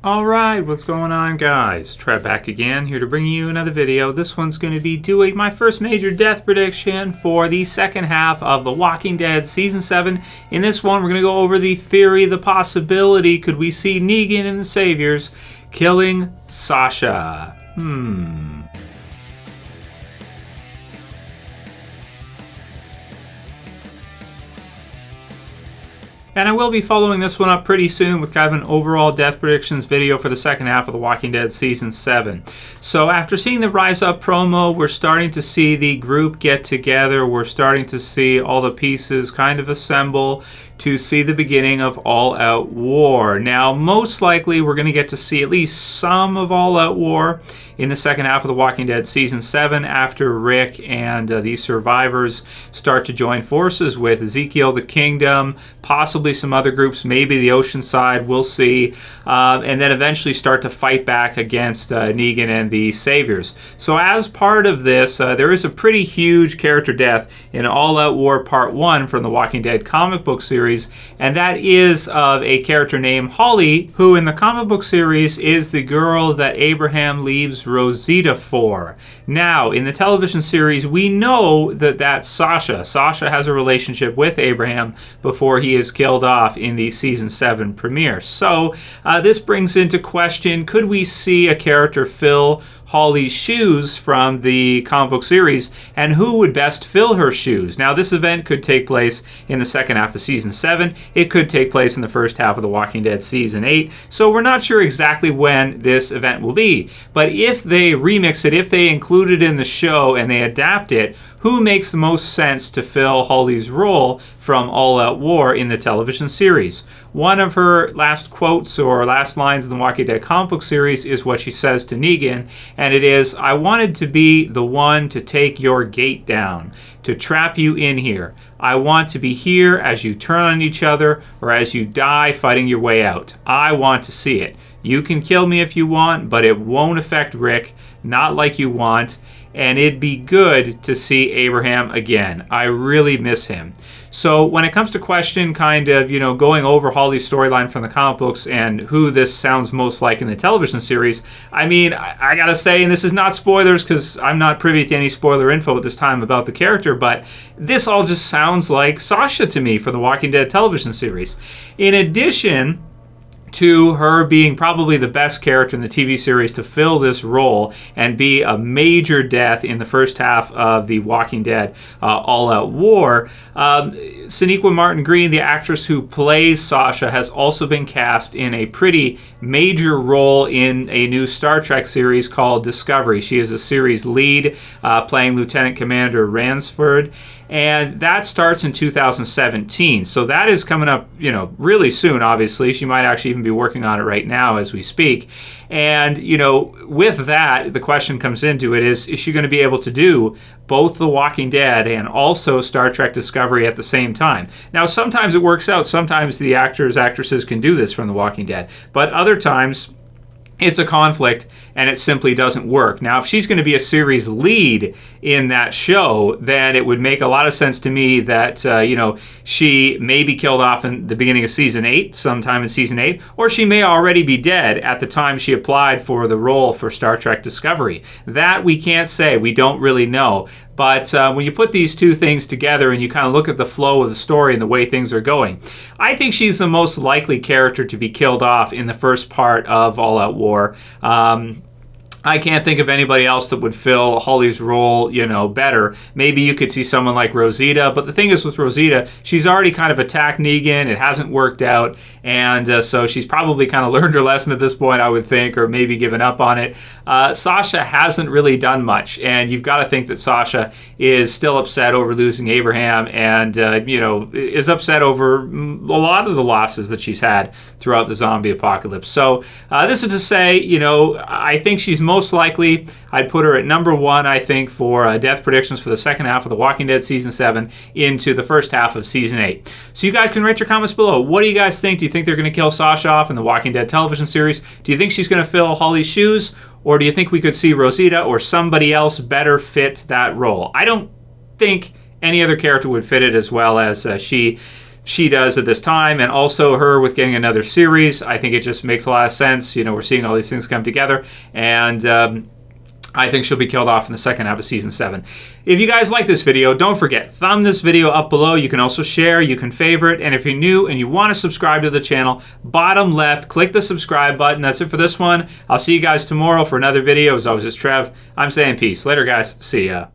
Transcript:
Alright, what's going on, guys? Trev back again, here to bring you another video. This one's going to be doing my first major death prediction for the second half of The Walking Dead Season 7. In this one, we're going to go over the theory, the possibility. Could we see Negan and the Saviors killing Sasha? And I will be following this one up pretty soon with kind of an overall death predictions video for the second half of The Walking Dead Season 7. So after seeing the Rise Up promo, we're starting to see the group get together. We're starting to see all the pieces kind of assemble to see the beginning of All Out War. Now, most likely we're going to get to see at least some of All Out War in the second half of The Walking Dead Season 7 after Rick and the survivors start to join forces with Ezekiel, the Kingdom, possibly some other groups, maybe the Oceanside, we'll see, and then eventually start to fight back against Negan and the Saviors. So as part of this, there is a pretty huge character death in All Out War Part 1 from the Walking Dead comic book series, and that is of a character named Holly, who in the comic book series is the girl that Abraham leaves Rosita for. Now, in the television series, we know that that's Sasha. Sasha has a relationship with Abraham before he is killed off in the Season 7 premiere. So, this brings into question, could we see a character fill Holly's shoes from the comic book series, and who would best fill her shoes? Now, this event could take place in the second half of Season 7. It could take place in the first half of The Walking Dead Season 8. So we're not sure exactly when this event will be. But if they remix it, if they include it in the show and they adapt it, who makes the most sense to fill Holly's role from All Out War in the television series? One of her last quotes or last lines in the Walking Dead comic book series is what she says to Negan, and it is, "I wanted to be the one to take your gate down, to trap you in here. I want to be here as you turn on each other or as you die fighting your way out. I want to see it. You can kill me if you want, but it won't affect Rick, not like you want. And it'd be good to see Abraham again. I really miss him." So when it comes to question kind of, going over Holly's storyline from the comic books and who this sounds most like in the television series, I mean, I gotta say, and this is not spoilers because I'm not privy to any spoiler info at this time about the character, but this all just sounds like Sasha to me for the Walking Dead television series. In addition to her being probably the best character in the TV series to fill this role and be a major death in the first half of The Walking Dead All Out War, Sonequa Martin-Greene, the actress who plays Sasha, has also been cast in a pretty major role in a new Star Trek series called Discovery. She is a series lead playing Lieutenant Commander Ransford. And that starts in 2017. So that is coming up, really soon, obviously. She might actually even be working on it right now as we speak. And, with that, the question comes into it is she going to be able to do both The Walking Dead and also Star Trek Discovery at the same time? Now, sometimes it works out. Sometimes the actresses can do this from The Walking Dead. But other times, it's a conflict and it simply doesn't work. Now, if she's going to be a series lead in that show, then it would make a lot of sense to me that, she may be killed off in the beginning of Season 8, sometime in Season 8, or she may already be dead at the time she applied for the role for Star Trek Discovery. That we can't say. We don't really know. But when you put these two things together and you kind of look at the flow of the story and the way things are going, I think she's the most likely character to be killed off in the first part of All Out War. I can't think of anybody else that would fill Holly's role, better. Maybe you could see someone like Rosita, but the thing is with Rosita, she's already kind of attacked Negan. It hasn't worked out, and so she's probably kind of learned her lesson at this point, I would think, or maybe given up on it. Sasha hasn't really done much, and you've got to think that Sasha is still upset over losing Abraham and, is upset over a lot of the losses that she's had throughout the zombie apocalypse. So this is to say, I think she's most likely, I'd put her at number 1, I think, for death predictions for the second half of The Walking Dead Season 7 into the first half of Season 8. So you guys can write your comments below. What do you guys think? Do you think they're going to kill Sasha off in The Walking Dead television series? Do you think she's going to fill Holly's shoes? Or do you think we could see Rosita or somebody else better fit that role? I don't think any other character would fit it as well as she she does at this time, and also her with getting another series. I think it just makes a lot of sense. You know, we're seeing all these things come together, and I think she'll be killed off in the second half of season 7. If you guys like this video, don't forget, thumb this video up below. You can also share, you can favorite, and if you're new and you want to subscribe to the channel, bottom left, click the subscribe button. That's it for this one. I'll see you guys tomorrow for another video. As always, it's Trev. I'm saying peace. Later, guys. See ya.